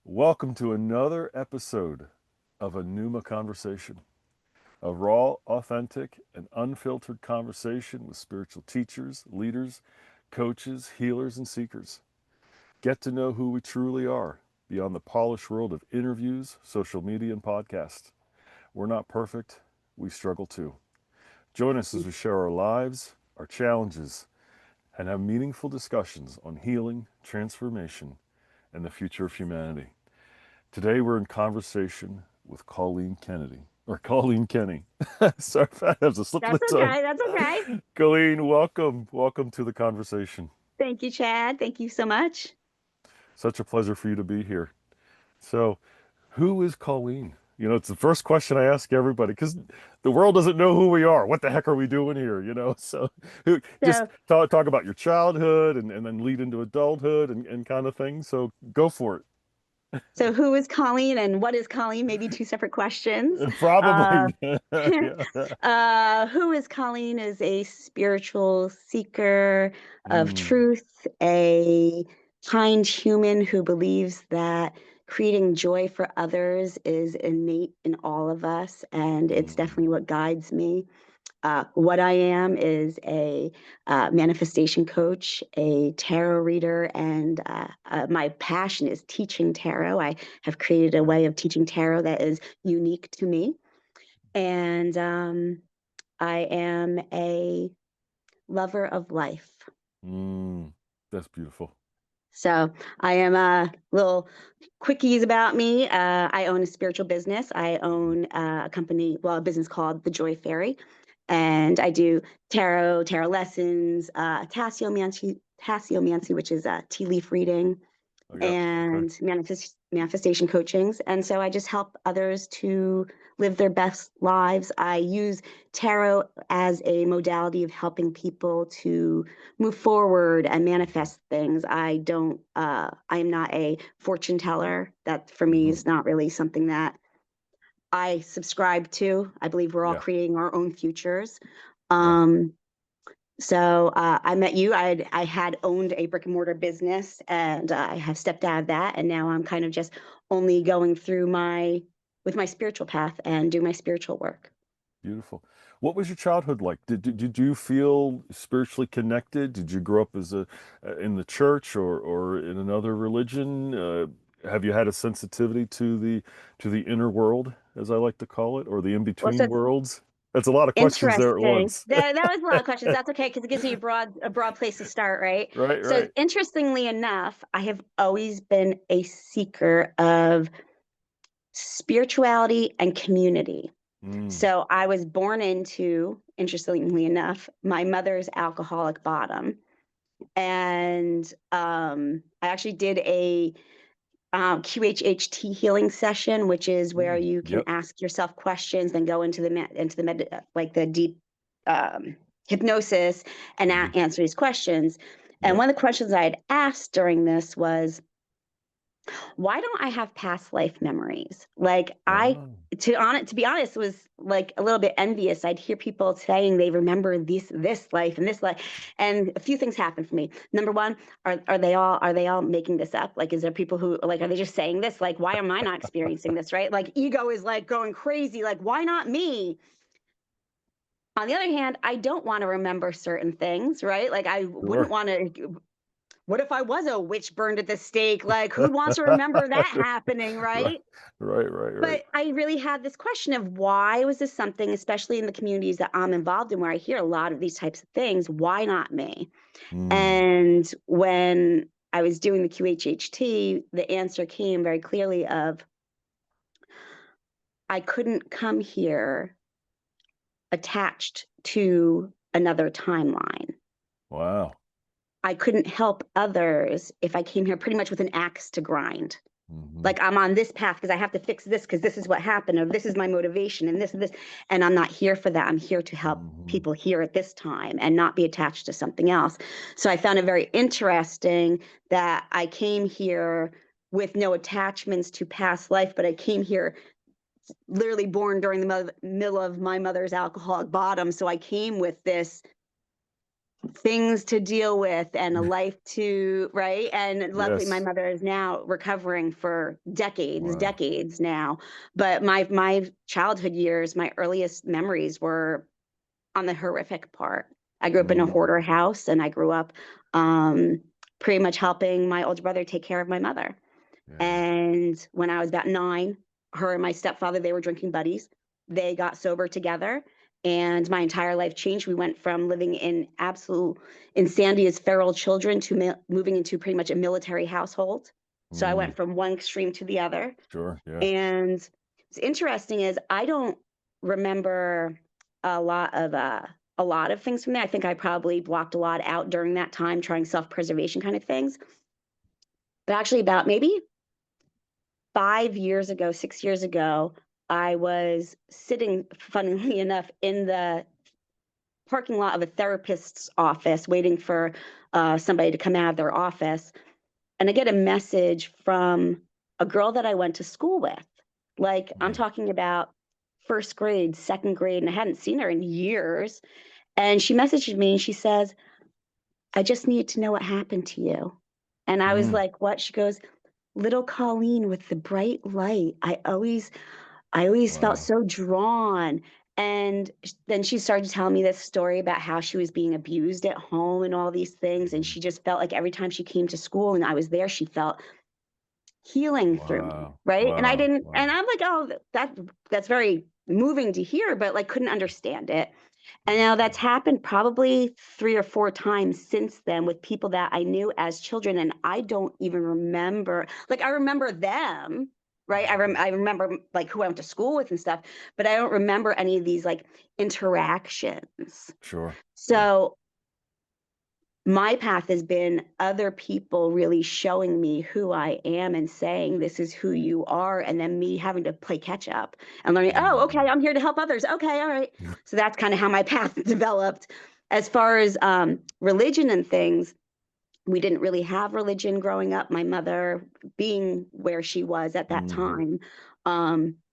Welcome to another episode of a Pneuma conversation, a raw, authentic, and unfiltered conversation with spiritual teachers, leaders, coaches, healers, and seekers. Get to know who we truly are beyond the polished world of interviews, social media, and podcasts. We're not perfect, we struggle too. Join us as we share our lives, our challenges, and have meaningful discussions on healing, transformation, and the future of humanity. Today we're in conversation with Colleen Kennedy, or Colleen Kenny. Sorry if I have a slip of That's the tongue. okay. That's okay. Colleen, welcome. Welcome to the conversation. Thank you, Chad. Thank you so much. Such a pleasure for you to be here. So, who is Colleen? It's the first question I ask everybody because the world doesn't know who we are. What the heck are we doing here? So just So, talk about your childhood and then lead into adulthood and kind of thing. So go for so who is Colleen and what is Colleen? Maybe two separate questions. it. Uh, Probably. Yeah. who is Colleen is a spiritual seeker of Mm, truth, a kind human who believes that creating joy for others is innate in all of us, and it's mm. definitely what guides me. What I am is a manifestation coach, a tarot reader, and my passion is teaching tarot. I have created a Okay. way of teaching tarot that is unique to me. And I am a lover of life. Mm, that's beautiful. So I am a little quickies about me. I own a spiritual business. I Mhm. own a company, well, a business called The Joy Fairy, and I do tarot lessons, tasseomancy, which is tea leaf reading, Oh, yeah. Okay. and manifestation coachings. And so I just help others to live their best lives. I use tarot as a modality of helping people to move forward and manifest things. I'm not a fortune teller. That for me Hmm. is not really something that I subscribe to. I believe we're all Yeah. creating our own futures. Yeah. Um, so I met you. I had owned a brick and mortar business, and I have stepped out of that, and now I'm kind of just only going through my with my spiritual path and do my spiritual work. Beautiful. What was your childhood like? Did you feel spiritually connected? Did you grow up as a in the church or in another religion? Have you had a sensitivity to the inner world, as I like to call it, or the Well, so in-between it's worlds? That's a lot of questions there at interesting. once. That was a lot of questions. That's okay because it gives me a broad place to start, right? Right, So right. interestingly enough, I have always been a seeker of spirituality and community. Mm, So I was born into, interestingly enough, my mother's alcoholic bottom. And I actually did a QHHT healing session, which is where you can yep. ask yourself questions, then go into like the deep hypnosis and Hmm. answer these questions. And Yep. one of the questions I had asked during this was, why don't I have past life memories? Like I Oh. to be honest, was like a little bit envious. I'd hear people saying they remember this life and this life, and a few things happened for me. Number one, are they all making this up? Like, is there people who like are they just saying this? Like, why am I not experiencing this? Right? Like, ego is like going crazy. Like, why not me? On the other hand, I don't want to remember certain things, right? Like, I wouldn't Sure. want to. What if I was a witch burned at the stake? Like, who wants to remember that happening, Right, right? right, right, right. But I really had this question of why was this something, especially in the communities that I'm involved in, where I hear a lot of these types of things, why not me? Mm, And when I was doing the QHHT, the answer came very clearly of I couldn't come here attached to another timeline. wow. I couldn't help others if I came here pretty much with an axe to grind. Hmm. Like I'm on this path because I have to fix this because this is what happened, or this is my motivation, and this, and I'm not here for that. I'm here to help Hmm. people here at this time and not be attached to something else. So I found it very interesting that I came here with no attachments to past life, but I came here literally born during the middle of my mother's alcoholic bottom. So I came with this things to deal with and a life to, right? And luckily my Yes. mother is now recovering for Wow. decades now. But my childhood years, my earliest memories were on the horrific part. I grew up in a Mm, hoarder house, and I grew up um, pretty much helping my older brother take care of my mother. yeah. And when I was about 9, her and my stepfather, they were drinking buddies. They got sober together, and my entire life changed. We went from living in absolute insanity as feral children to moving into pretty much a military household. So I Mm, went from one extreme to the other. sure. Yeah. And what's interesting is I don't remember a lot of a lot of things from there. I think I probably blocked a lot out during that time, trying self-preservation kind of things. But actually, about maybe 5 years ago, 6 years ago, I was sitting, funnily enough, in the parking lot of a therapist's office, waiting for somebody to come out of their office, and I get a message from a girl that I went to school with. Like, I'm Mm, talking about first grade, second grade, and I hadn't seen her in years. And she messages me and she says, I just need to know what happened to you. And I was mm, like, what? She goes, little Colleen with the bright light. I always felt wow. so drawn. And then she started telling me this story about how she was being abused at home and all these things. And Mm, she just felt like every time she came to school and I was there, she felt healing through me, wow. right? And I Wow. didn't, and Wow. I'm like, oh, that's very moving to hear, but like couldn't understand it. And now that's happened probably 3 or 4 times since then with people that I knew as children, and I don't even remember. Like I remember them, right? I remember like who I went to school with and stuff, but I don't remember any of these like interactions. Sure. Yeah. So my path has been other people really showing me who I am and saying this is who you are, and then me having to play catch up and learning, oh, okay, Mm, I'm here to help others. Okay, all right. So that's kind of how my path developed. As far as religion and things, we didn't really have religion growing up. My mother being where she was at that mhm, time,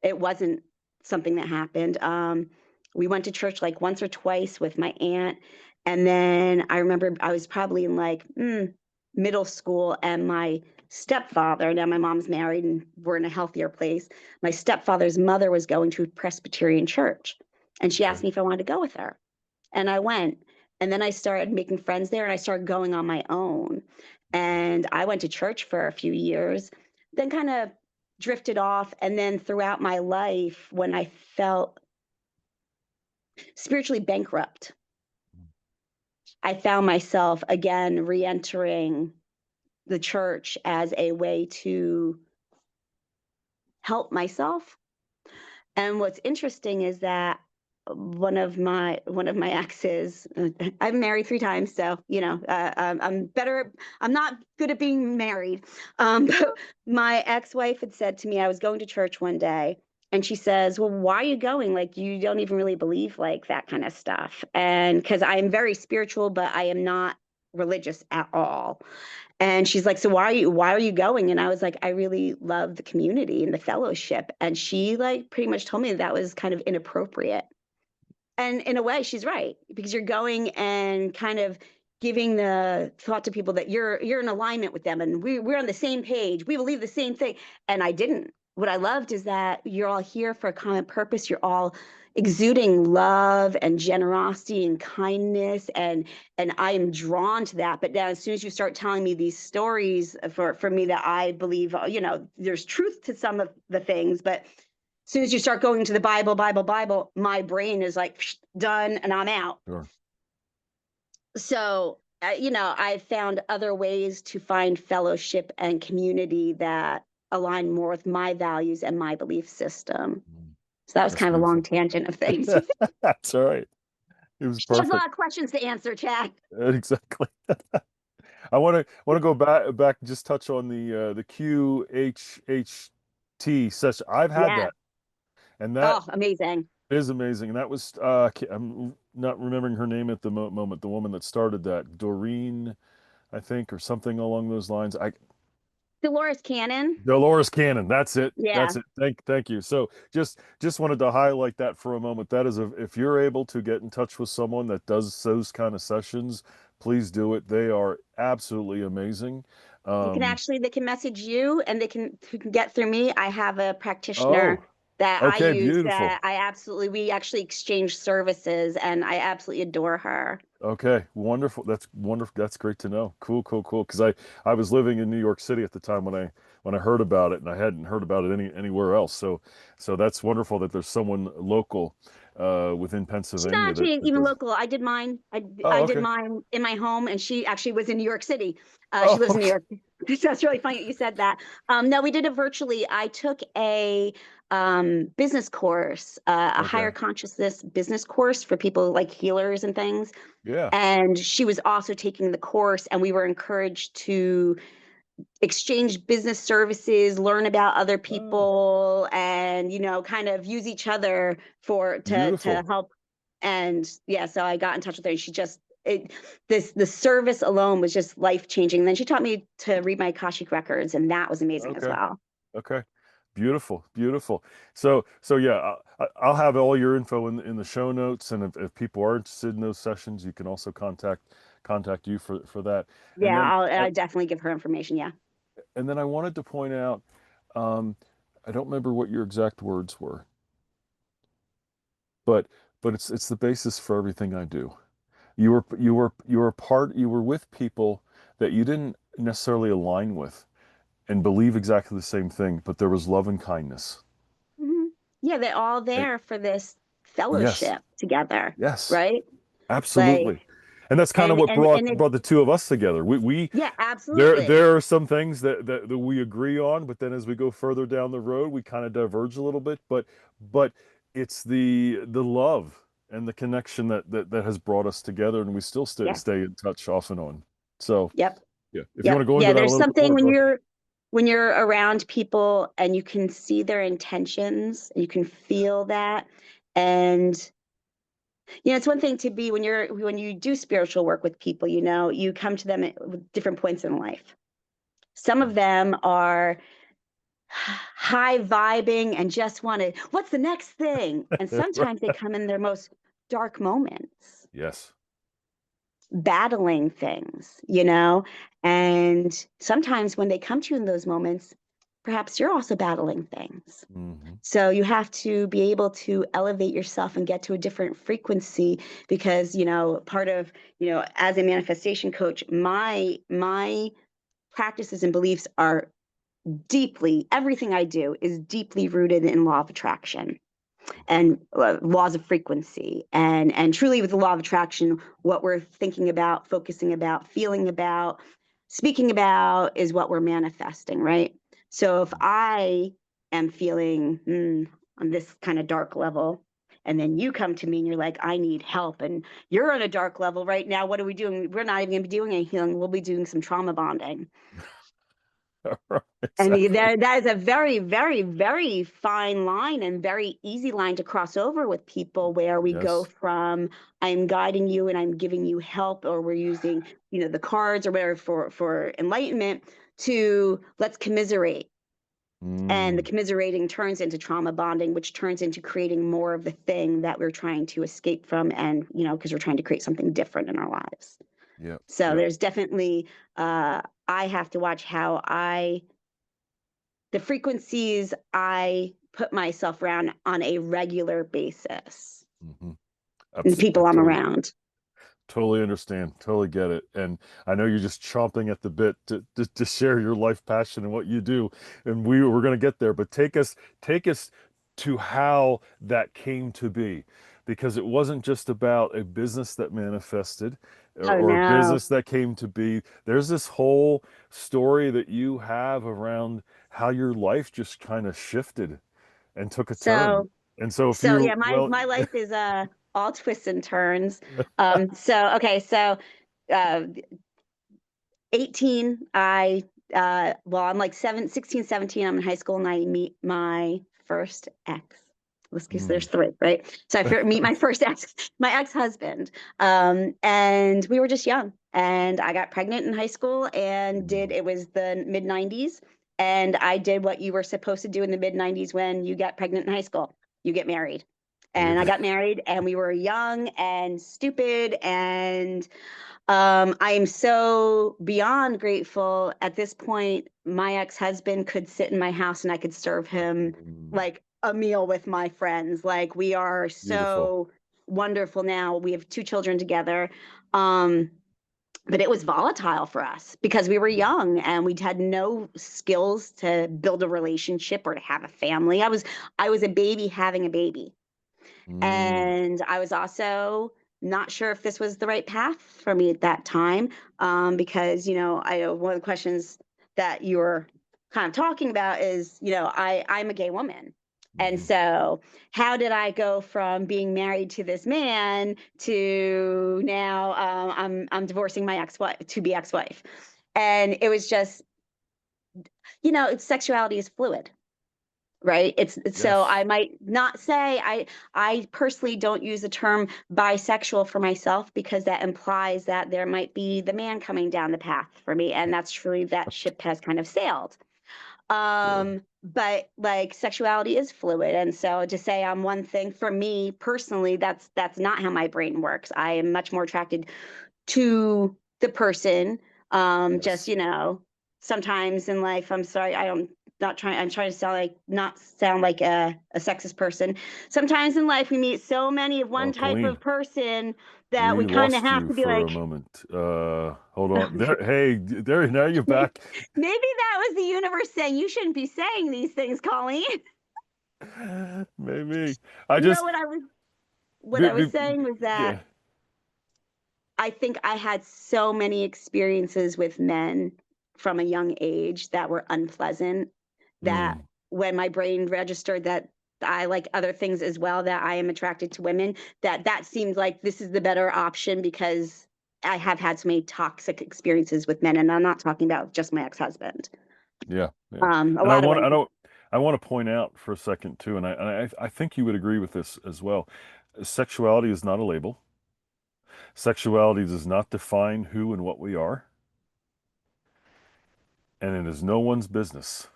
it wasn't something that happened. We went to church like once or twice with my aunt. And then I remember I was probably in like middle school, and my stepfather, now my mom's married and we're in a healthier place. My stepfather's mother was going to a Presbyterian church, and she okay. asked me if I wanted to go with her. And I went. And then I started making friends there, and I started going on my own. And I went to church for a few years, then kind of drifted off. And then throughout my life, when I felt spiritually bankrupt, I found myself again re entering the church as a way to help myself. And what's interesting is that one of my exes, I've been married 3 times, so I'm better. I'm not good at being married. But my ex-wife had said to me, I was going to church one day, and she says, "Well, why are you going? Like, you don't even really believe like that kind of stuff." And because I am very spiritual, but I am not religious at all. And she's like, so why are you going? And I was like, I really love the community and the fellowship. And she like pretty much told me that was kind of inappropriate. And in a way, she's right, because you're going and kind of giving the thought to people that you're in alignment with them, and we're on the same page. We believe the same thing. And I didn't. What I loved is that you're all here for a common purpose. You're all exuding love and generosity and kindness, and I am drawn to that. But now as soon as you start telling me these stories for me that I believe, there's truth to some of the things, but as soon as you start going to the Bible, Bible, Bible, my brain is like done and I'm out. Sure. So, I found other ways to find fellowship and community that align more with my values and my belief system. Mm, So that was that's kind of a long beautiful. tangent of things. That's all right. It was There's a perfect. lot of questions to answer, Chad. Exactly. I want to go back and just touch on the QHHT session. I've had Yes. that, and that Oh, amazing. is amazing. And that was I'm not remembering her name at the moment. The woman that started that, Doreen, I think, or something along those lines. Dolores Cannon. Dolores Cannon. That's it. Yeah. That's it. Thank you. So just wanted to highlight that for a moment. That is a, if you're able to get in touch with someone that does those kind of sessions, please do it. They are absolutely amazing. You can Um, actually, they can message you and they can, who can get through me. I have a oh, practitioner that I okay, use beautiful. that we actually exchange services and I absolutely adore her. Okay, wonderful. That's wonderful. That's great to know. Cool, cool, cool. Because I was living in New York City at the time when I heard about it, and I hadn't heard about it anywhere else. So that's wonderful that there's someone local within She's not Pennsylvania actually that even does. local. I did mine. I Oh, did okay. mine in my home, and she actually was in New York City. She Oh, lives in New okay. York. So it's really funny that you said that. No, we did it virtually. I took a business course, a higher Okay. consciousness business course for people like healers and things. Yeah. And she was also taking the course, and we were encouraged to exchange business services, learn about other Oh, people, and kind of use each other for to beautiful. help. And yeah, so I got in touch with her, and she just it this the service alone was just life changing. Then she taught me to read my Akashic records, and that was amazing as Okay. well. Okay. Beautiful, beautiful. So yeah, I'll have all your info in the show notes, and if people are interested in those sessions, you can also contact you for that. And Yeah, then I, I definitely give her information. Yeah. and then I wanted to point out, um, I don't remember what your exact words were, but it's the basis for everything I do. You were with people that you didn't necessarily align with and believe exactly the same thing, but there was love and kindness. Hmm. Yeah, they're all And there for this yes, fellowship together, yes. right? Like, Absolutely. And that's kind of what and it, brought the two of us together. We yeah, absolutely. there are some things that we agree on, but then as we go further down the road, we kind of diverge a little bit. But it's the love and the connection that has brought us together, and we still Yeah. stay in touch off and on. So Yep. yeah, if you want Yep. to go Yeah, into that a there's little bit something more, go. when you're around people and you can see their intentions, you can feel that. And it's one thing to be when you do spiritual work with people, you come to them with different points in life. Some of them are high vibing and just want to, what's the next thing? And sometimes they come in their most dark moments, Yes. battling things, and sometimes when they come to you in those moments, perhaps you're also battling things. Hmm. So you have to be able to elevate yourself and get to a different frequency because, part of, as a manifestation coach, my practices and beliefs are deeply, everything I do is deeply rooted in law of attraction and laws of frequency, and truly with the law of attraction, what we're thinking about, focusing about, feeling about, speaking about is what we're manifesting, right? So if I am feeling on this kind of dark level, and then you come to me and you're like, I need help, and you're on a dark level right now, what are we doing? We're not even going to be doing any healing, we'll be doing some trauma bonding. And Exactly. that is a very, very, very fine line and very easy line to cross over with people where we go Yes. from I'm guiding you and I'm giving you help, or we're using, the cards or whatever for enlightenment, to let's commiserate. And the Mm. commiserating turns into trauma bonding, which turns into creating more of the thing that we're trying to escape from. And, because we're trying to create something different in our lives. Yep. So Yep. there's definitely, I have to watch the frequencies I put myself around on a regular basis Hmm. and the I people I'm totally around. totally understand, totally get it. And I know you're just chomping at the bit to share your life passion and what you do. And we're going to get there, but take us to how that came to be, because it wasn't just about a business that manifested Oh or a no. business that came to be. There's this whole story that you have around how your life just kind of shifted and took a turn. So And so if so you, yeah, my well, my life is all twists and turns. So okay, so uh 18, I'm like 16, 17, I'm in high school and I meet my first ex. Let's guess mm, there's three, right? So I meet my first ex, my ex-husband. And we were just young. and I got pregnant in high school and Mm. it was the mid 90s. And I did what you were supposed to do in the mid 90s when you get pregnant in high school. You get married. You And I get got married and we were young and stupid. And I am so beyond grateful at this point. My ex-husband could sit in my house and I could serve him Mm. like a meal with my friends. Like we are Beautiful. so wonderful now. We have two children together. Um, but it was volatile for us because we were young and we'd had no skills to build a relationship or to have a family. I was a baby having a baby. Mm. And I was also not sure if this was the right path for me at that time, because I know one of the questions that you were kind of talking about is, I'm a gay woman. And Mhm. so, how did I go from being married to this man to now I'm divorcing my ex-wife to be ex-wife, and it was just, sexuality is fluid, right? It's so Yes. I might not say I personally don't use the term bisexual for myself because that implies that there might be the man coming down the path for me, and that's truly that ship has kind of sailed. Sure. But like sexuality is fluid, and so to say I'm one thing for me personally, that's not how my brain works. I am much more attracted to the person. Just, Yes. sometimes in life, I'm sorry, I'm trying to sound like, not sound like a sexist person. Sometimes in life, we meet so many of one type Colleen, of person that we we kind of lost have you to be for a like, moment. Hold on. There. Hey, there. Now you're back. maybe that was the universe saying you shouldn't be saying these things, Colleen. Maybe. I No, just. what I was saying was that Yeah. I think I had so many experiences with men from a young age that were unpleasant, that Mm, when my brain registered that I like other things as well, that I am attracted to women, that seemed like this is the better option because I have had so many toxic experiences with men, and I'm not talking about just my ex-husband. yeah. Yeah. A And I lot of want. I women. don't. I want to point out for a second too, and I think you would agree with this as well. Sexuality is not a label. Sexuality does not define who and what we are, and it is no one's business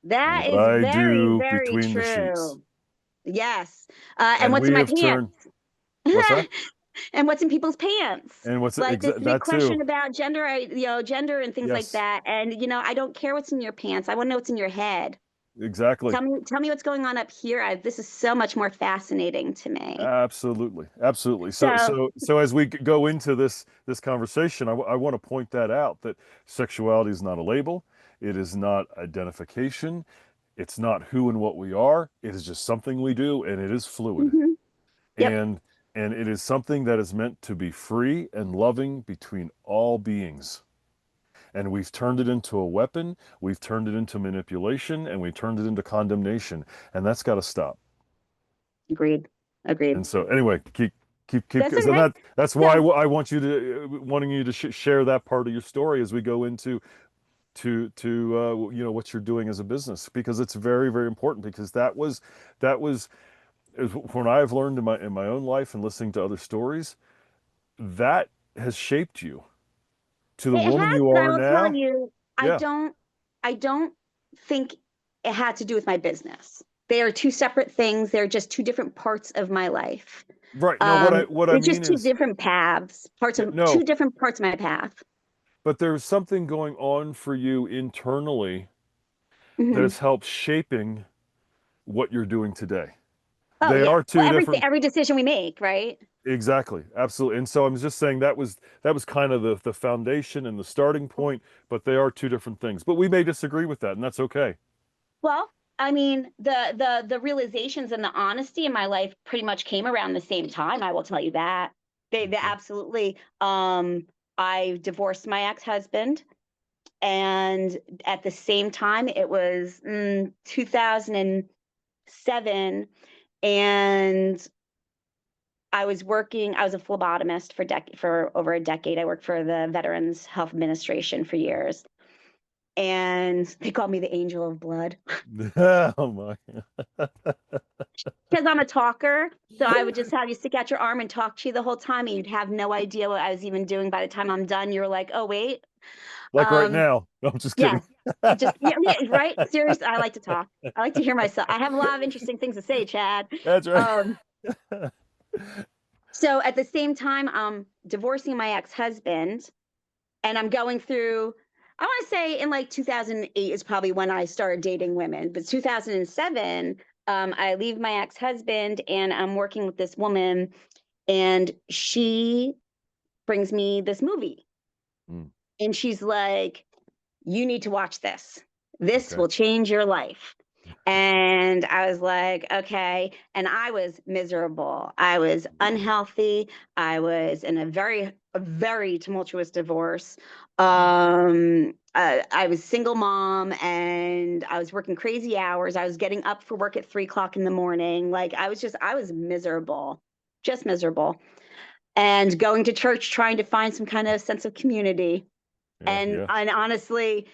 That what is I very, do very between the sheets. true. Yes. And And what's in we my have pants? turned. What's that? And what's in people's pants. And what's Like this big that too? question about gender, gender and things like Yes, that. And I don't care what's in your pants. I want to know what's in your head. exactly. Tell me what's going on up here. This is so much more fascinating to me. Absolutely, absolutely. So, So, so as we go into this conversation, I want to point that out that sexuality is not a label. It is not identification. It's not who and what we are. It is just something we do, and it is fluid. mhm. Yep, And it is something that is meant to be free and loving between all beings. And we've turned it into a weapon, we've turned it into manipulation, and we've turned it into condemnation. And that's got to stop. agreed, agreed. And so, anyway, keep, That's because okay. that's why So, I want you to wanting you to share that part of your story as we go into what you're doing as a business because it's very very important because that was when I've learned in my own life and listening to other stories that has shaped you to the it woman has, you but I are will tell now. you, I Yeah, don't, I don't think it had to do with my business. They are two separate things. They're just two different parts of my life. right. No, what I It's just mean two is different paths, yeah, two no, different parts of my path. but there's something going on for you internally that Hmm. has helped shaping what you're doing today. Oh They yeah. are Well, two different. every decision we make, right? Exactly, absolutely. And so I'm just saying that was kind of the foundation and the starting point, but they are two different things. But we may disagree with that, and that's okay. Well, I mean, the realizations and the honesty in my life pretty much came around the same time. I will tell you that they Okay. absolutely. I divorced my ex-husband, and at the same time, it was 2007, and I was a phlebotomist for over a decade. I worked for the Veterans Health Administration for years. and they called me the angel of blood Oh my. because I'm a talker. So I would just have you stick out your arm and talk to you the whole time, and you'd have no idea what I was even doing. By the time I'm done, you're like, "Oh wait, Like right um, now. No, I'm just kidding. yes, just yeah, yeah, right." Seriously, I like to talk. I like to hear myself. I have a lot of interesting things to say, Chad. That's right. Um, so at the same time, I'm divorcing my ex-husband, and I'm going through. I want to say in like 2008 is probably when I started dating women, but 2007, I leave my ex-husband and I'm working with this woman, and she brings me this movie, Mm, and she's like, "You need to watch this. This okay. will change your life." And I was like, okay. And I was miserable. I was unhealthy. I was in a very tumultuous divorce. Mm, I was single mom and I was working crazy hours. I was getting up for work at 3 o'clock in the morning. Like I was miserable, just miserable. And going to church, trying to find some kind of sense of community. yeah, yeah. And honestly,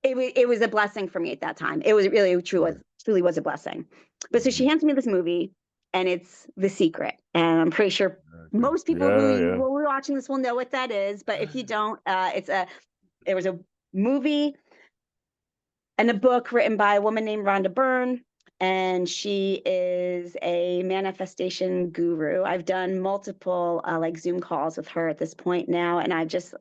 it was a blessing for me at that time. It was really Right. truly was a blessing. But so she Hmm. hands me this movie, and it's The Secret, and I'm pretty sure Okay. most people Yeah, who yeah. will be watching this will know what that is. But if you don't, there was a movie and a book written by a woman named Rhonda Byrne, and she is a manifestation guru. I've done multiple like Zoom calls with her at this point now, and I just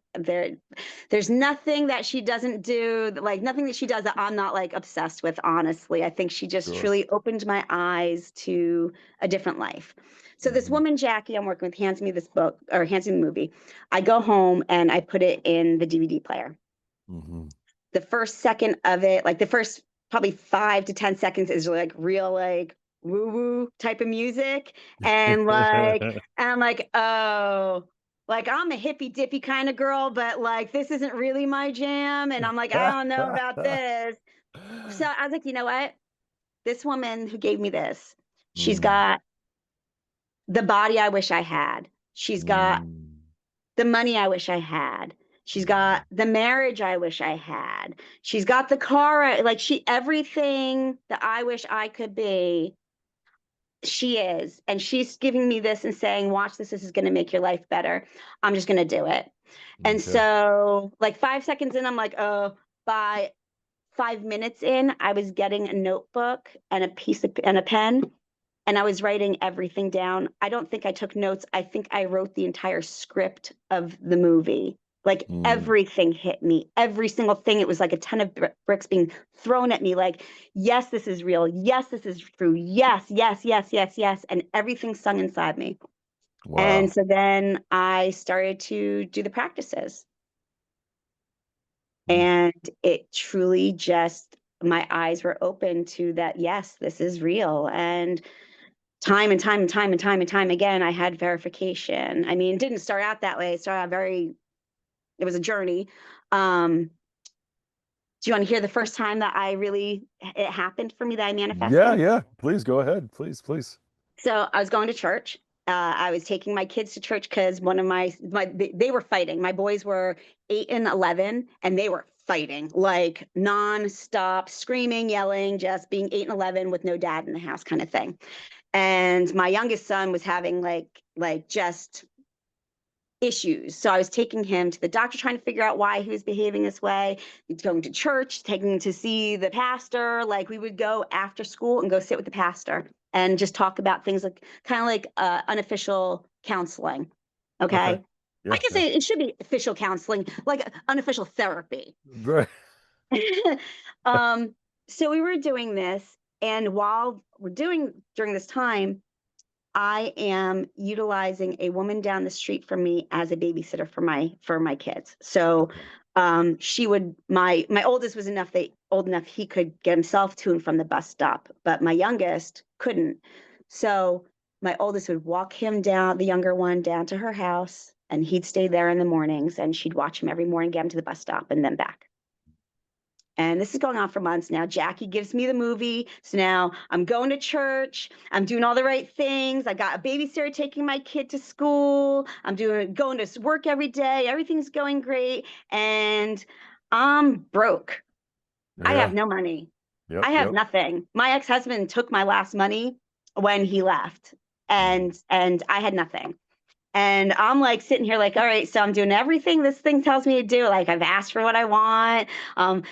there's nothing that she doesn't do, like nothing that she does that I'm not like obsessed with. Honestly, I think she just Sure. truly opened my eyes to a different life. So this Hmm. woman Jackie I'm working with hands me this book or hands me the movie. I go home and I put it in the DVD player. Hmm. The first second of it, like the first probably 5 to 10 seconds is like real like woo woo type of music. And I'm like, oh, like I'm a hippy dippy kind of girl, but like this isn't really my jam. And I'm like, I don't know about this. So I was like, you know what? This woman who gave me this, she's Mm, got the body I wish I had. She's got mm, the money I wish I had. She's got mhm. the marriage I wish I had. She's got the car, like she everything that I wish I could be, she is. And she's giving me this and saying, "Watch this. This is going to make your life better." I'm just going to do it. And Okay. so, like 5 seconds in, I'm like, "Oh." By 5 minutes in, I was getting a notebook and a piece of and a pen, and I was writing everything down. I don't think I took notes. I think I wrote the entire script of the movie. Like Mm, everything hit me, every single thing. It was like a ton of bricks being thrown at me. Like, yes, this is real. Yes, this is true. Yes, yes, yes, yes, yes. And everything sung inside me. And wow. so then I started to do the practices. Mm, And it truly just, my eyes were open to that. Yes, this is real. And time and time and time and time and time again, I had verification. I mean, it didn't start out that way. It started out it was a journey. Um, do you want to hear the first time that it happened for me that I yeah, manifested? yeah. Please go ahead. Please, please. So I was going to church. I was taking my kids to church because one of they were fighting. My boys were 8 and 11, and they were fighting like nonstop, screaming, yelling, just being 8 and 11 with no dad in the house, kind of thing. And my youngest son was having just issues. So I was taking him to the doctor, trying to figure out why he was behaving this way. Going to church, taking him to see the pastor. Like we would go after school and go sit with the pastor and just talk about things like kind of like unofficial counseling. Okay. Okay. I Yeah, can yeah. say it should be official counseling, like unofficial therapy. Right. um, so we were doing this, and while we're doing during this time, I am utilizing a woman down the street from me as a babysitter for my kids. So Okay. she would my oldest was old enough he could get himself to and from the bus stop, but my youngest couldn't. So my oldest would walk him down, the younger one, down to her house, and he'd stay there in the mornings, and she'd watch him every morning, get him to the bus stop, and then back. And this is going on for months now. Jackie gives me the movie. So now I'm going to church. I'm doing all the right things. I got a babysitter taking my kid to school. I'm going to work every day. Everything's going great. And I'm broke. I have Yeah. no money. Yep. I have Yep. nothing. My ex-husband took my last money when he left, and I had nothing. And I'm like sitting here like, all right, so I'm doing everything this thing tells me to do. Like I've asked for what I want. I'm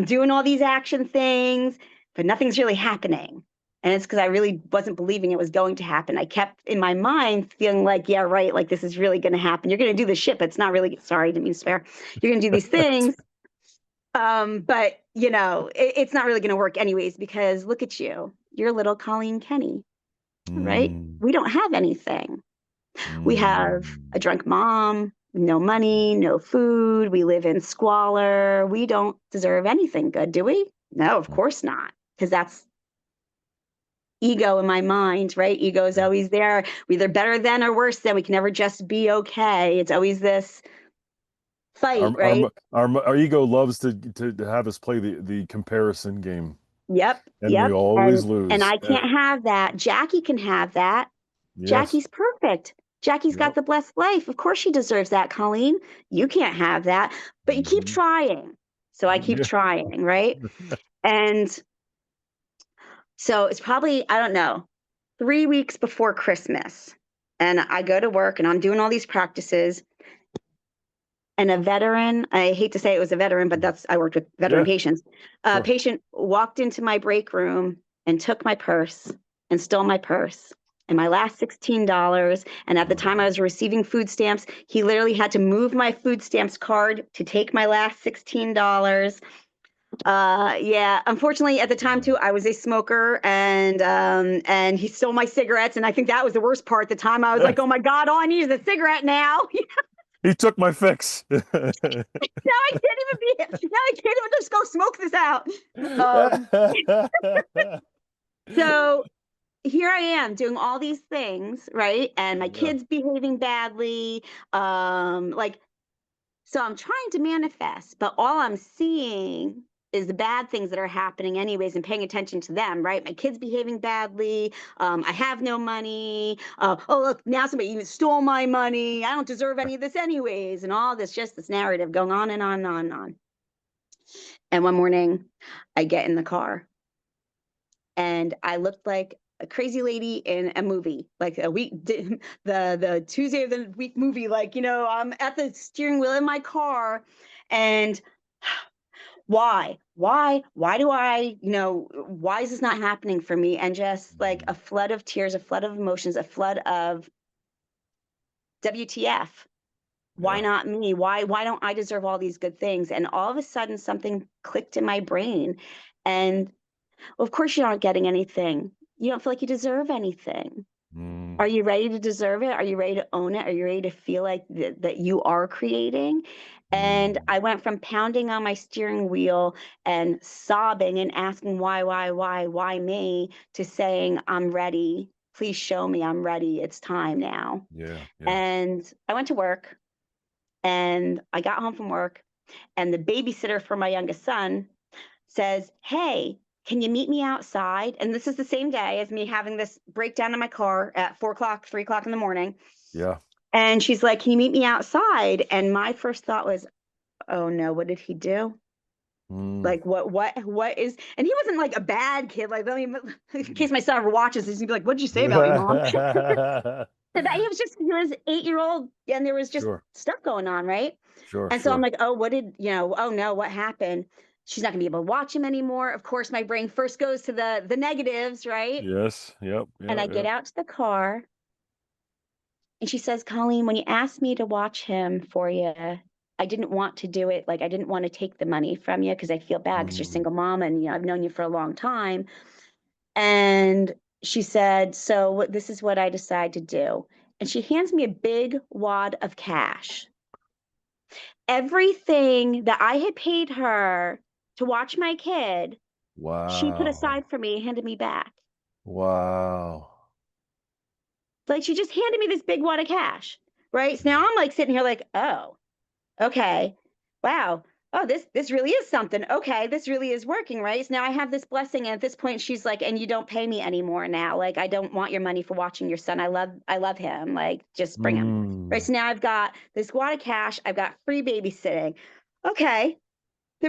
doing all these action things, but nothing's really happening. And it's because I really wasn't believing it was going to happen. I kept in my mind feeling like, yeah, right, like this is really going to happen. You're going to do this shit, but it's not really, sorry, I didn't mean to swear. You're going to do these things. But it's not really going to work anyways, because look at you. You're little Colleen Kenny, right? Mm, We don't have anything. We have mm, a drunk mom, no money, no food. We live in squalor. We don't deserve anything good, do we? No, of mm. course not. Because that's ego in my mind, right? Ego is Yeah. always there. We're either better than or worse than. We can never just be okay. It's always this fight, Our, right? our ego loves to have us play the comparison game, Yep, and we yep. always And lose. I can't have that. Jackie can have that. Yes. Jackie's perfect. Jackie's got Yep. the blessed life. Of course she deserves that, Colleen. You can't have that. But you keep Hmm. trying. So I keep Yeah. trying, right? And so it's probably, I don't know, 3 weeks before Christmas. And I go to work and I'm doing all these practices. And a veteran, I hate to say it was a veteran, but I worked with veteran Yeah. patients. A Sure. patient walked into my break room and took my purse and stole my purse and my last $16. And at the time I Oh, was receiving food stamps, he literally had to move my food stamps card to take my last $16. Yeah, unfortunately at the time too, I was a smoker, and he stole my cigarettes. And I think that was the worst part. At the time I was yeah. like, oh my God, all I need is a cigarette now. He took my fix. Now I can't even be. Now I can't even just go smoke this out. Um, so here I am doing all these things, right? And my Yeah. kids behaving badly. Like, so I'm trying to manifest, but all I'm seeing is the bad things that are happening anyways, and paying attention to them, right? My kids behaving badly. I have no money. Oh, look, now somebody even stole my money. I don't deserve any of this anyways. And all this, just this narrative going on and on and on and on. And one morning, I get in the car and I looked like a crazy lady in a movie, like a week, the Tuesday of the week movie. Like, I'm at the steering wheel in my car, and why do why is this not happening for me? And just like a flood of tears, a flood of emotions, a flood of WTF. Why Yeah. not me? Why don't I deserve all these good things? And all of a sudden something clicked in my brain. And of course, you aren't getting anything. You don't feel like you deserve anything. Mm, Are you ready to deserve it? Are you ready to own it? Are you ready to feel like that you are creating? And mm, I went from pounding on my steering wheel and sobbing and asking why me, to saying, I'm ready. Please show me I'm ready. It's time now. yeah. Yeah. And I went to work, and I got home from work, and the babysitter for my youngest son says, hey, can you meet me outside? And this is the same day as me having this breakdown in my car at 4 o'clock, 3 o'clock in the morning. Yeah. And she's like, can you meet me outside? And my first thought was, oh no, what did he do? Mm. Like what is, and he wasn't like a bad kid. Like, I mean, in case my son ever watches this, he'd be like, what'd you say about me, mom? But he was 8-year-old, and there was just Sure. stuff going on, right? Sure. And so I'm Sure. like, oh, oh no, what happened? She's not gonna be able to watch him anymore. Of course, my brain first goes to the negatives, right? Yes. Yep. And Yep. I get Yep. out to the car, and she says, Colleen, when you asked me to watch him for you, I didn't want to do it. Like, I didn't want to take the money from you because I feel bad because you're a Mm, single mom, and I've known you for a long time. And she said, so this is what I decide to do. And she hands me a big wad of cash. Everything that I had paid her to watch my kid, she put wow. aside for me and handed me back. Wow. Like, she just handed me this big wad of cash, right? So now I'm like sitting here like, oh, okay, wow. Oh, this really is something. Okay, this really is working, right? So now I have this blessing, and at this point, she's like, and you don't pay me anymore now. Like, I don't want your money for watching your son. I love him. Like, just bring him. Right. Mm. So now I've got this wad of cash. I've got free babysitting. Okay.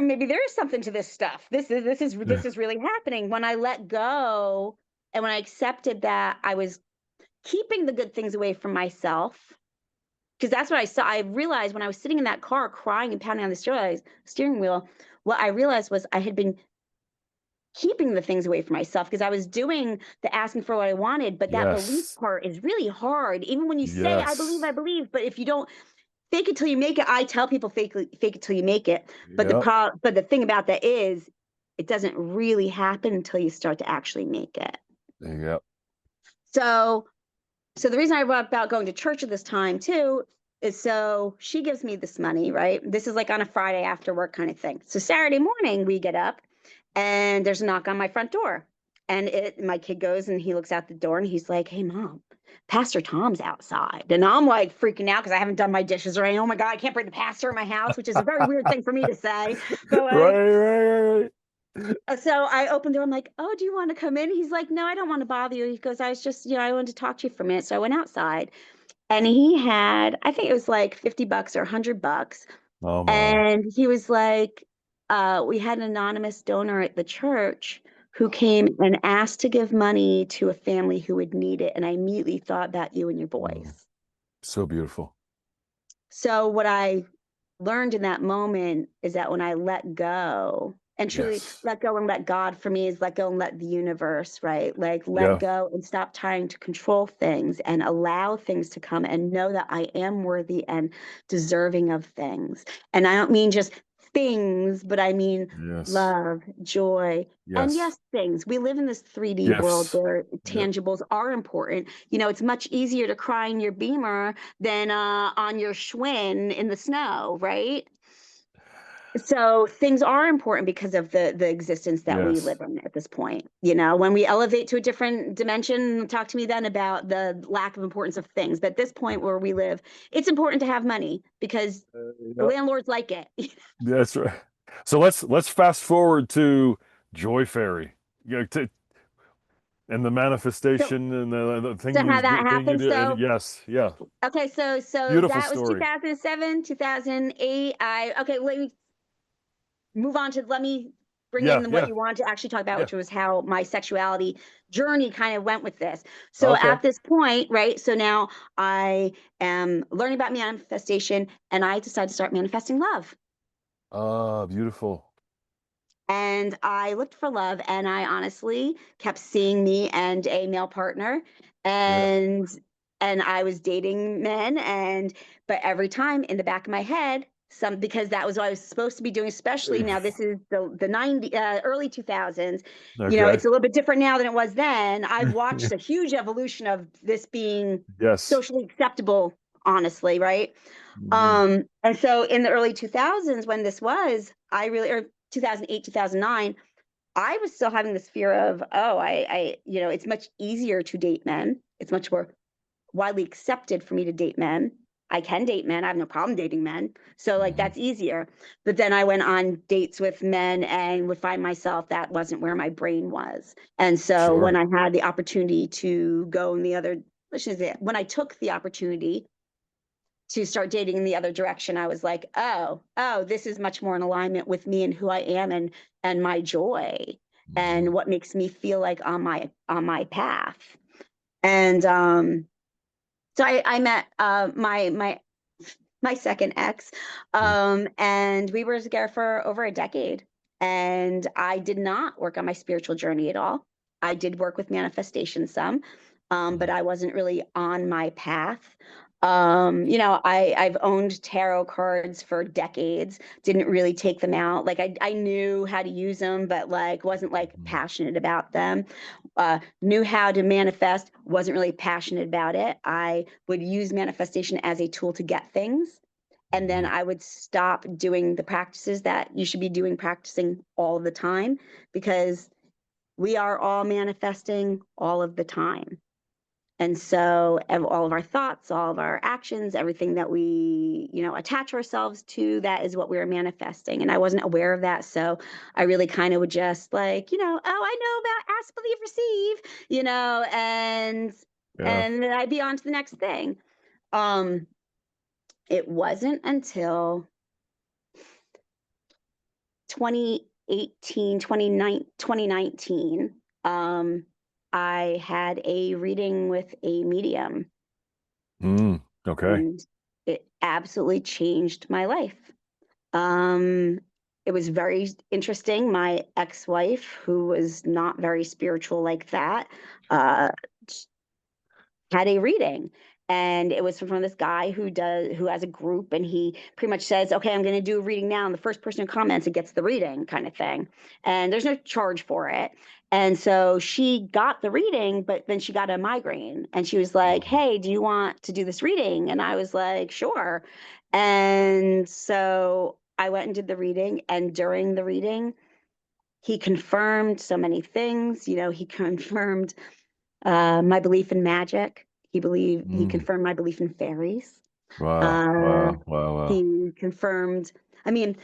maybe there is something to this stuff. This is really happening. When I let go and when I accepted that I was keeping the good things away from myself, because that's what I saw. I realized when I was sitting in that car crying and pounding on the steering wheel, what I realized was I had been keeping the things away from myself because I was doing the asking for what I wanted, but that belief Yes. part is really hard. Even when you say Yes. I believe, but if you don't fake it till you make it, I tell people fake it till you make it. But Yep. but the thing about that is it doesn't really happen until you start to actually make it. Yep. So the reason I brought about going to church at this time too is so she gives me this money, right? This is like on a Friday after work kind of thing. So Saturday morning we get up and there's a knock on my front door. And my kid goes and he looks out the door and he's like, "Hey mom, Pastor Tom's outside." And I'm like freaking out because I haven't done my dishes or anything. Oh my God, I can't bring the pastor in my house, which is a very weird thing for me to say. But like, Right. so I opened the door. I'm like, "Oh, do you want to come in?" He's like, "No, I don't want to bother you." He goes, "I was just, I wanted to talk to you for a minute." So I went outside and he had, I think it was like $50 or $100. Oh my. And he was like, we had an anonymous donor at the church who came and asked to give money to a family who would need it. And I immediately thought about you and your Mm. boys. So beautiful. So what I learned in that moment is that when I let go and truly Yes. let go and let God, for me, is let go and let the universe, right? Like let Yeah. go and stop trying to control things and allow things to come and know that I am worthy and deserving of things. And I don't mean just things, but I mean Yes. love, joy, and Yes. yes, things. We live in this 3D world Gifts. where Yep. tangibles are important. It's much easier to cry in your Beamer than on your Schwinn in the snow, right? So things are important because of the existence that we Yes. live in at this point. When we elevate to a different dimension, talk to me then about the lack of importance of things. But at this point where we live, it's important to have money because the Yep. landlords like it. That's right. So let's fast forward to Joy Fairy. And the so manifestation and the thing how that thing you happened. do. So Yes. Yeah. okay, so Beautiful that was story. 2007, 2008. Let me move on to, let me bring Yeah. in what Yeah. you wanted to actually talk about, Yeah. which was how my sexuality journey kind of went with this. So Okay. at this point, right? So now I am learning about manifestation and I decided to start manifesting love. Ah, beautiful. And I looked for love and I honestly kept seeing me and a male partner, Yeah. and I was dating men, but every time in the back of my head, because that was what I was supposed to be doing, especially now this is the 90 early 2000s. Okay. It's a little bit different now than it was then. I've watched a huge evolution of this being Yes. socially acceptable, honestly, right? Mhm. And so in the early 2000s, when this was, I really, or 2008, 2009, I was still having this fear of, oh, it's much easier to date men. It's much more widely accepted for me to date men. I can date men. I have no problem dating men. So like Mhm. that's easier. But then I went on dates with men and would find myself that wasn't where my brain was. And so when Sure. I had the opportunity to go in the other, when I took the opportunity to start dating in the other direction, I was like, oh, this is much more in alignment with me and who I am and my joy and Mhm. what makes me feel like on my path. And so I met my second ex, Yeah. and we were together for over a decade. And I did not work on my spiritual journey at all. I did work with manifestation some, but Mhm. I wasn't really on my path. I've owned tarot cards for decades, didn't really take them out. Like I knew how to use them, but like wasn't like Mhm. passionate about them. Knew how to manifest, wasn't really passionate about it. I would use manifestation as a tool to get things. And then Mhm. I would stop doing the practices that you should be doing, practicing all the time, because we are all manifesting all of the time. And so all of our thoughts, all of our actions, everything that we, attach ourselves to, that is what we're manifesting. And I wasn't aware of that. So I really kind of would just like, oh, I know about ask, believe, receive, and Yeah. then I'd be on to the next thing. Um, it wasn't until 2018, 2019, I had a reading with a medium, Okay. and it absolutely changed my life. Um, it was very interesting. My ex-wife, who was not very spiritual like that, uh, had a reading, and it was from this guy who has a group, and he pretty much says, okay, I'm going to do a reading now, and the first person who comments, it gets the reading, kind of thing. And there's no charge for it. And so she got the reading, but then she got a migraine, and she was like, hey, do you want to do this reading? And I was like, sure. And so I went and did the reading, and during the reading he confirmed so many things. He confirmed my belief in magic. He Mm. confirmed my belief in fairies. Wow. Uh, Wow. Wow. Wow. he confirmed, I mean,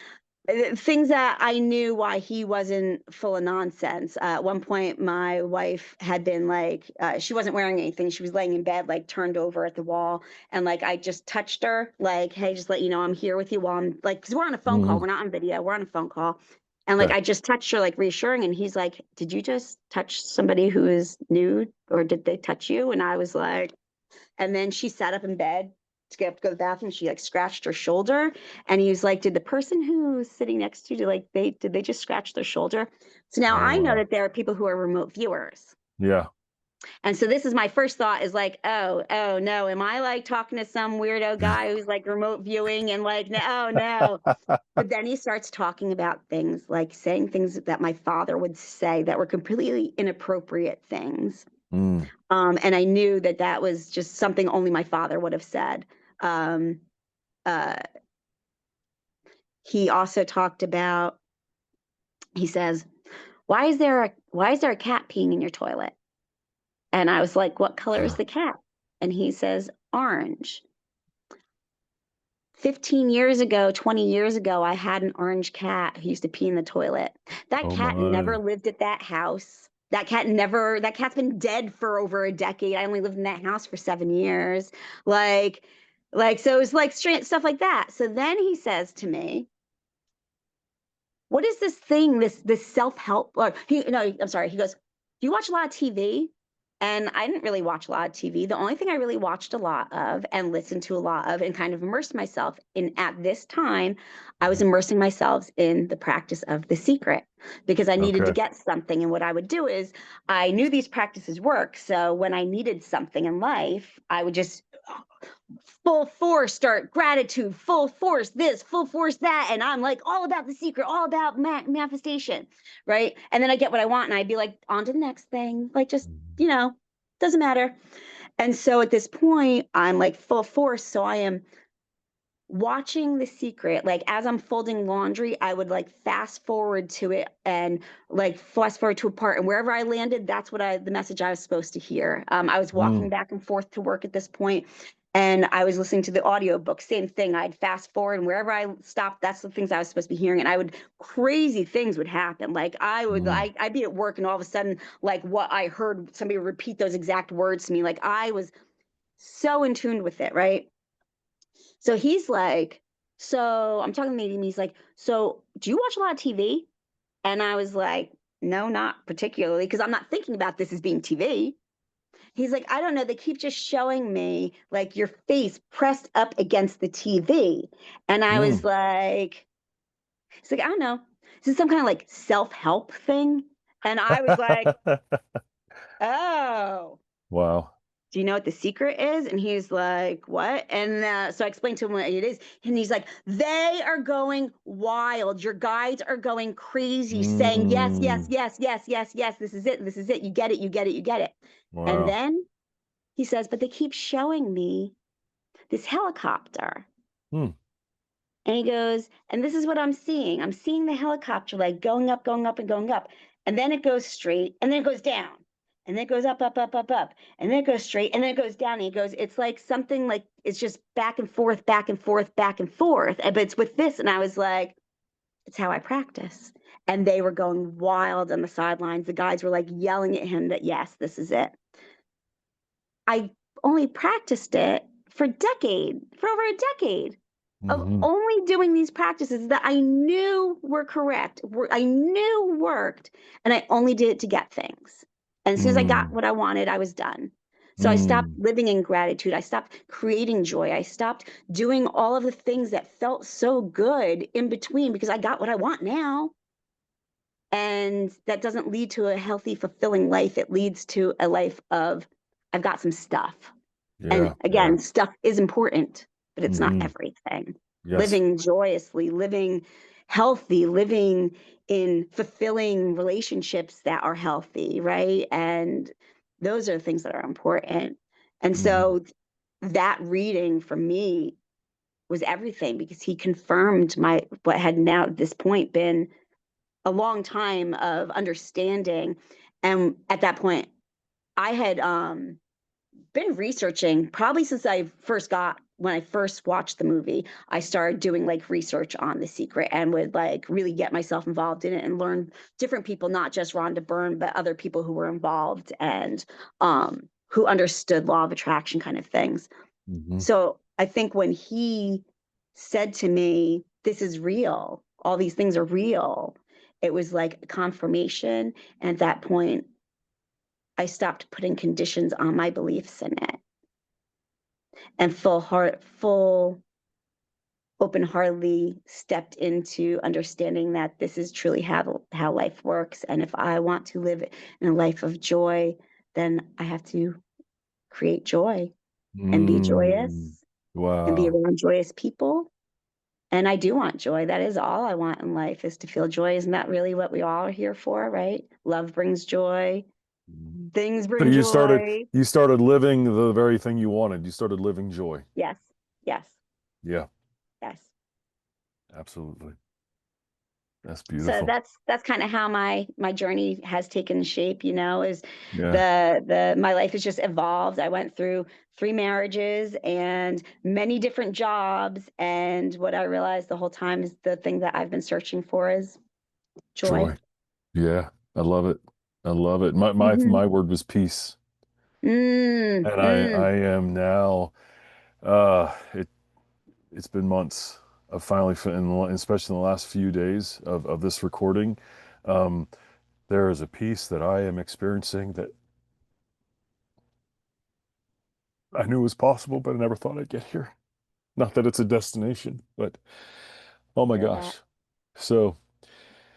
things that I knew why he wasn't full of nonsense. At one point, my wife had been like, she wasn't wearing anything. She was laying in bed, like turned over at the wall. And like, I just touched her, like, hey, just let you know I'm here with you while I'm like, because we're on a phone call. Mm. We're not on video. We're on a phone call. And like, Okay. I just touched her, like reassuring. And he's like, did you just touch somebody who is nude, or did they touch you? And I was like, and then she sat up in bed to get up to go to the bathroom. She like scratched her shoulder, and he was like, "Did the person who's sitting next to you, did they just scratch their shoulder?" So now Oh I know wow. that there are people who are remote viewers, Yeah. and so this is my first thought is like, oh no, am I like talking to some weirdo guy who's like remote viewing and like, no, oh no. But then he starts talking about things like saying things that my father would say that were completely inappropriate things. Mm. And I knew that that was just something only my father would have said. Um, uh, he also talked about, he says, why is there a cat peeing in your toilet? And I was like, what color is the cat? And he says, orange. 15 years ago, 20 years ago, I had an orange cat who used to pee in the toilet. That Oh cat never my. lived at that house. That cat's been dead for over a decade. I only lived in that house for 7 years. Like, so it was like strange stuff like that. So then he says to me, what is this thing, this self-help? Or he no, I'm sorry. He goes, do you watch a lot of TV? And I didn't really watch a lot of TV. The only thing I really watched a lot of and listened to a lot of and kind of immersed myself in at this time, I was immersing myself in the practice of The Secret because I needed to Okay. get something. And what I would do is I knew these practices work. So when I needed something in life, I would just full force start gratitude, full force this, full force that, and I'm like all about The Secret, all about manifestation, right? And then I get what I want, and I'd be like, on to the next thing, like just doesn't matter. And so at this point, I'm like full force, so I am watching The Secret. Like as I'm folding laundry, I would like fast forward to it and like fast forward to a part, and wherever I landed, that's what the message I was supposed to hear. I was walking Mm. back and forth to work at this point, and I was listening to the audiobook. Same thing. I'd fast forward, and wherever I stopped, that's the things I was supposed to be hearing. And crazy things would happen. Like Mm. I'd be at work, and all of a sudden, like what I heard, somebody would repeat those exact words to me. Like I was so in tune with it, right? So he's like, so I'm talking to him. He's like, so do you watch a lot of TV? And I was like, no, not particularly, because I'm not thinking about this as being TV. He's like, I don't know. They keep just showing me like your face pressed up against the TV. And I was Mm. like, it's like, I don't know. This is some kind of like self help thing. And I was like, oh, Wow. do you know what The Secret is? And he's like, what? And so I explained to him what it is. And he's like, they are going wild. Your guides are going crazy saying, yes, yes, Mm. yes, yes, yes, yes. This is it. This is it. You get it. You get it. You get it. And Wow. then he says, but they keep showing me this helicopter. Hmm. And he goes, and this is what I'm seeing. I'm seeing the helicopter like going up, going up, and going up. And then it goes straight, and then it goes down. And then it goes up, up, up, up, up. And then it goes straight, and then it goes down. And he goes, it's like something like it's just back and forth, back and forth, back and forth. But it's with this. And I was like, it's how I practice. And they were going wild on the sidelines. The guys were like yelling at him that, yes, this is it. I only practiced it for over a decade. of Hmm. only doing these practices that I knew were correct, I knew worked, and I only did it to get things. And as soon as I got Mm. what I wanted, I was done. So I stopped Mm. living in gratitude. I stopped creating joy. I stopped doing all of the things that felt so good in between because I got what I want now. And that doesn't lead to a healthy, fulfilling life. It leads to a life of, I've got some stuff. And Yeah. Yeah. again, stuff is important, but it's not Hmm. everything. Yes. Living joyously, living healthy, living in fulfilling relationships that are healthy, right? And those are things that are important. And Hmm. so that reading for me was everything because he confirmed my what had now at this point been a long time of understanding. And at that point, I had been researching probably since I first got when I first watched the movie. I started doing like research on The Secret and would like really get myself involved in it and learn different people, not just Rhonda Byrne, but other people who were involved and who understood law of attraction kind of things. Hmm. So I think when he said to me, "This is real. All these things are real," it was like confirmation. And at that point, I stopped putting conditions on my beliefs in it and full open-heartedly stepped into understanding that this is truly how life works. And if I want to live in a life of joy, then I have to create joy and be Mm. joyous and be Wow. around joyous people. And I do want joy. That is all I want in life is to feel joy. Isn't that really what we all are here for, right? Love brings joy. Things So bring joy. you started living the very thing you wanted. You started living joy. Yes, yes, Yeah, yes. absolutely. That's So beautiful. that's kind of how my journey has taken shape, you know, is Yeah. the my life has just evolved. I went through 3 marriages and many different jobs, and what I realized the whole time is the thing that I've been searching for is joy. Joy. Yeah. I love it. I love it. Hmm. My word was peace. Mm, And mm. I am now it it's been months of finally especially in the last few days of this recording. Um, there is a peace that I am experiencing that I knew was possible, but I never thought I'd get here. Not that it's a destination, but oh my Feel that. gosh. So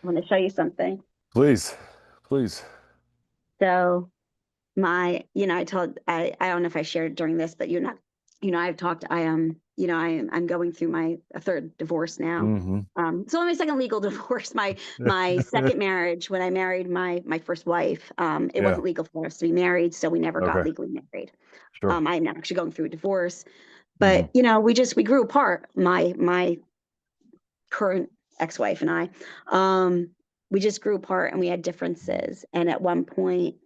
I want to show you something. please, please. So I don't know if I shared during this, but I've talked, I'm going through my a third divorce now. Hmm. It's only my second legal divorce. My second marriage, when I married my first wife, it Yeah. wasn't legal for us to be married, so we never got Okay. legally married. Sure. I'm actually going through a divorce, Hmm. but we grew apart. My current ex-wife and I, we just grew apart and we had differences. And at one point,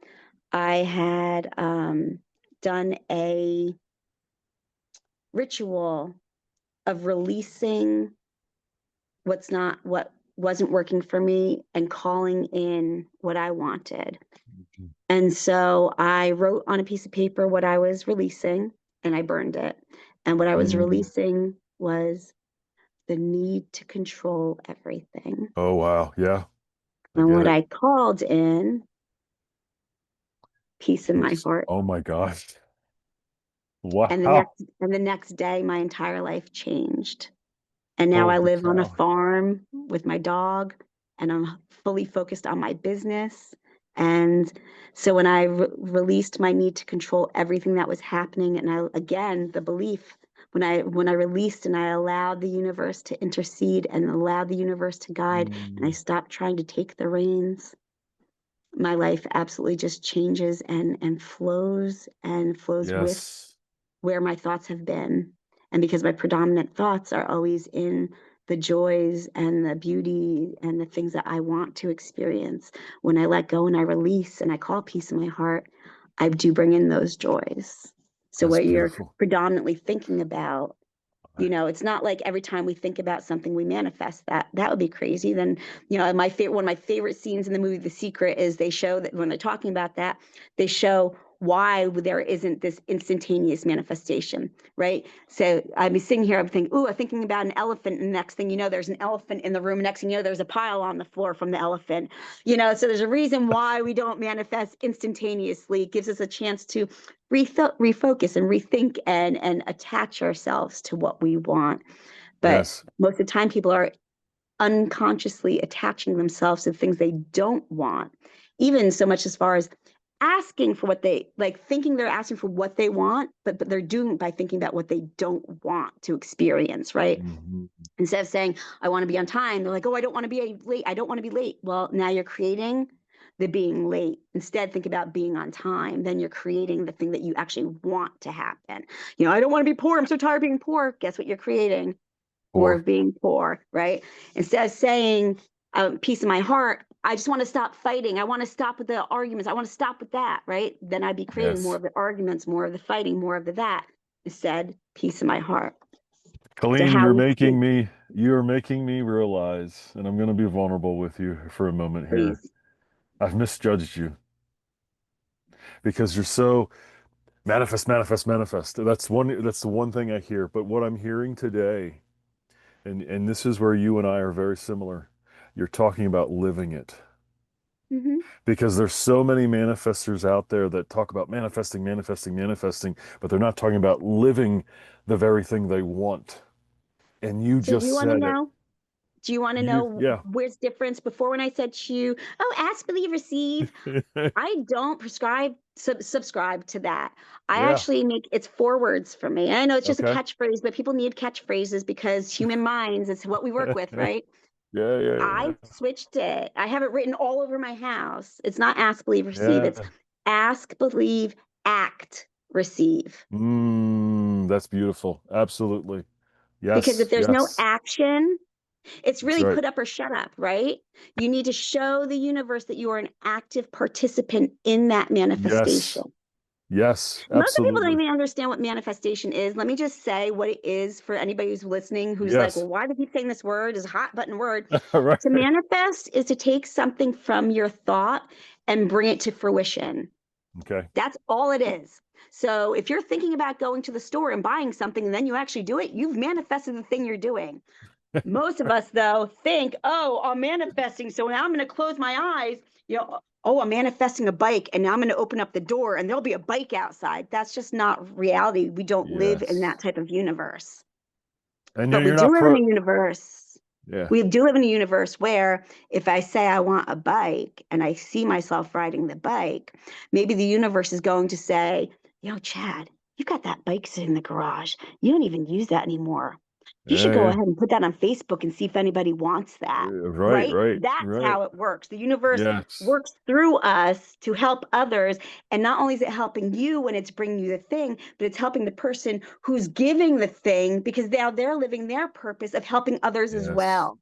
I had done a ritual of releasing what wasn't working for me and calling in what I wanted. And so I wrote on a piece of paper what I was releasing and I burned it. And what I was Mm. releasing was the need to control everything. Oh wow. Yeah, I And get what it. I called in, peace in my Peace. heart. Oh my gosh. And Wow. the next day my entire life changed. And now I Holy live on a cow. farm with my dog and I'm fully focused on my business. And so when I released my need to control everything that was happening, and again, the belief, when I released and I allowed the universe to intercede and allowed the universe to guide, and I Mm. stopped trying to take the reins, my life absolutely just changes and flows with Yes. where my thoughts have been. And because my predominant thoughts are always in the joys and the beauty and the things that I want to experience, when I let go and I release and I call peace in my heart, I do bring in those joys. So, That's what you're beautiful. predominantly thinking about, it's not like every time we think about something we manifest that. That would be crazy. Then, my favorite one of my favorite scenes in the movie The Secret is they show that when they're talking about that, they show why there isn't this instantaneous manifestation, right? So I'd be sitting here, I'm thinking, ooh, I'm thinking about an elephant, and the next thing you know, there's an elephant in the room. Next thing you know, there's a pile on the floor from the elephant. So there's a reason why we don't manifest instantaneously. It gives us a chance to refocus and rethink and attach ourselves to what we want. But Yes. most of the time, people are unconsciously attaching themselves to things they don't want, even so much as far as asking for what they like, thinking they're asking for what they want, but they're doing it by thinking about what they don't want to experience, right? Hmm. Instead of saying, I want to be on time, they're like, oh, I don't want to be late. I don't want to be late. Well, now you're creating the being late. Instead, think about being on time. Then you're creating the thing that you actually want to happen. I don't want to be poor. I'm so tired of being poor. Guess what you're creating? Or Or of being poor, right? Instead of saying, peace of my heart, I just want to stop fighting. I want to stop with the arguments. I want to stop with that, right? Then I'd be creating more yes. of the arguments, more of the fighting, more of the that. Instead, peace of my heart. So Colleen, how we speak, you're making me realize, and I'm going to be vulnerable with you for a moment here. please. I've misjudged you because you're so manifest, manifest, manifest. That's the one thing I hear. But what I'm hearing today, and this is where you and I are very similar, you're talking about living it. Mm-hmm. Because there's so many manifestors out there that talk about manifesting, manifesting, manifesting, but they're not talking about living the very thing they want. And you So do you just want to said it. know? Do you want to You, know yeah. where's difference? Before, when I said to you, oh, ask, believe, receive, I don't subscribe to that. I Yeah. actually make it's 4 words for me. I know it's just a Okay. catchphrase, but people need catchphrases because human minds is what we work with, right? Yeah, I yeah, switched it. I have it written all over my house. It's not ask, believe, receive. yeah. It's ask, believe, act, receive. That's beautiful. Absolutely. Because if Yes, there's no yes. action, it's That's really right. put up or shut up, right? You need to show the universe that you are an active participant in that Yes. manifestation. Yes, Most of the people don't absolutely. even understand what manifestation is. Let me just say what it is for anybody who's listening who's like, Yes. well, why do you keep saying this word? Is a hot button word. Right. To manifest is to take something from your thought and bring it to fruition. Okay. That's all it is. So if you're thinking about going to the store and buying something and then you actually do it, you've manifested the thing you're doing. Most of us, though, think, oh, I'm manifesting. So now I'm going to close my eyes. Oh, I'm manifesting a bike. And now I'm going to open up the door and there'll be a bike outside. That's just not reality. We don't live in Yes. that type of universe. And But we you're do not live in pro. a universe. Yeah. We do live in a universe where if I say I want a bike and I see myself riding the bike, maybe the universe is going to say, Chad, you've got that bike sitting in the garage. You don't even use that anymore. You should Yeah, go yeah. ahead and put that on Facebook and see if anybody wants that. Right, Right? right, That's right. how it works. The universe Yes. works through us to help others. And not only is it helping you when it's bringing you the thing, but it's helping the person who's giving the thing because now they're living their purpose of helping others as Yes. well.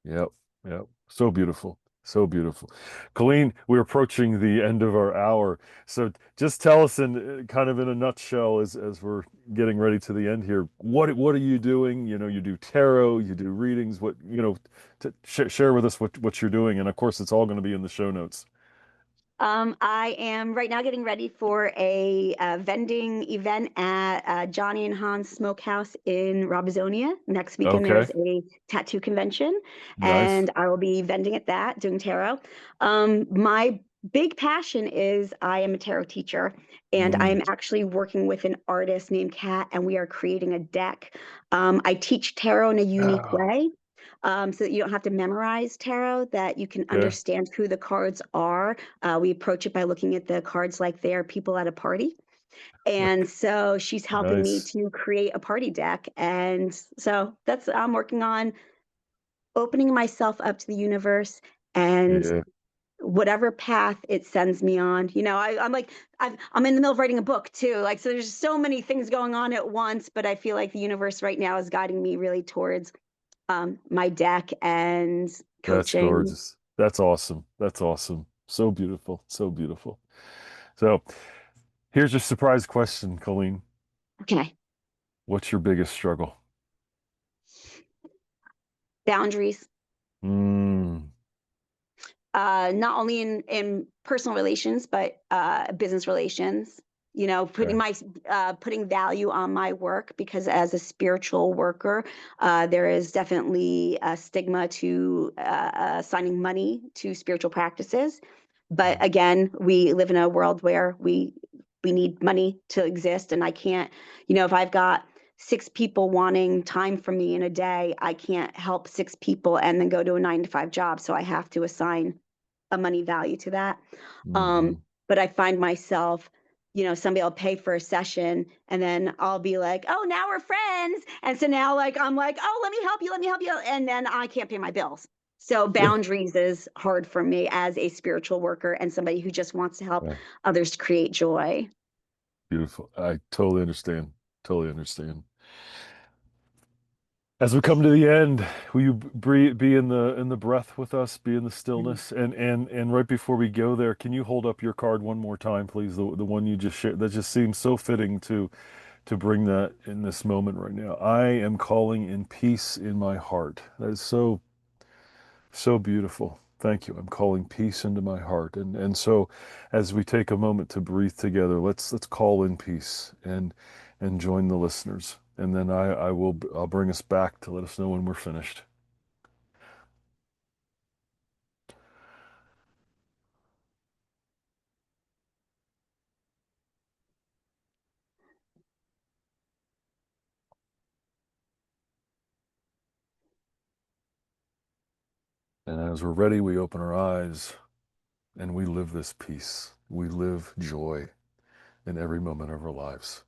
Yep. Yep. So beautiful. So beautiful. Colleen, we're approaching the end of our hour. So just tell us in kind of in a nutshell as we're getting ready to the end here, what are you doing? You do tarot, you do readings, share with us what you're doing. And of course, it's all going to be in the show notes. I am right now getting ready for a vending event at Johnny and Hans Smokehouse in Robizonia. Next weekend, Okay. there's a tattoo convention, Nice. and I will be vending at that, doing tarot. My big passion is I am a tarot teacher, and I am Mm. actually working with an artist named Kat, and we are creating a deck. I teach tarot in a unique Oh, way so that you don't have to memorize tarot, that you can okay. understand who the cards are. We approach it by looking at the cards like they're people at a party. And so she's helping me Nice. to create a party deck. And so I'm working on opening myself up to the universe and Yeah. whatever path it sends me on. I'm like, I'm in the middle of writing a book too. Like, so there's so many things going on at once, but I feel like the universe right now is guiding me really towards my deck and That's coaching. gorgeous. That's awesome. That's awesome. So beautiful. So beautiful. So here's your surprise question, Colleen. Okay. What's your biggest struggle? Boundaries. Mm, not only in personal relations, but business relations. You know, Okay. putting value on my work, because as a spiritual worker, there is definitely a stigma to assigning money to spiritual practices. But Mm. again, we live in a world where we need money to exist, and I can't, if I've got six people wanting time from me in a day, I can't help six people and then go to a 9 to 5 job. So I have to assign a money value to that. Um, Hmm. but I find myself, somebody will pay for a session and then I'll be like, oh, now we're friends. And so now like I'm like, oh, let me help you. And then I can't pay my bills. So boundaries is hard for me as a spiritual worker and somebody who just wants to help Yeah, others to create joy. beautiful. I totally understand. Totally understand. As we come to the end, will you breathe, be in the breath with us, be in the stillness, and right before we go there, can you hold up your card one more time, please? The one you just shared. That just seems so fitting to bring that in this moment right now. I am calling in peace in my heart. That is so so beautiful. Thank you. I'm calling peace into my heart, and so as we take a moment to breathe together, let's call in peace and join the listeners. And then I'll bring us back to let us know when we're finished. And as we're ready, we open our eyes and we live this peace. We live joy in every moment of our lives.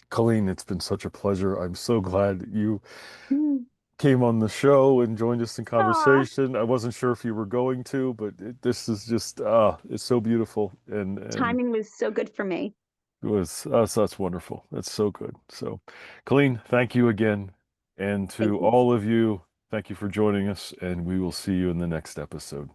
Colleen, it's been such a pleasure. I'm so glad that you Mm. came on the show and joined us in Aw, conversation. I wasn't sure if you were going to, but this is just it's so beautiful and timing was so good for me. it was that's wonderful. That's so good. So, Colleen, thank you again, and Thank to you. all of you, thank you for joining us, and we will see you in the next episode.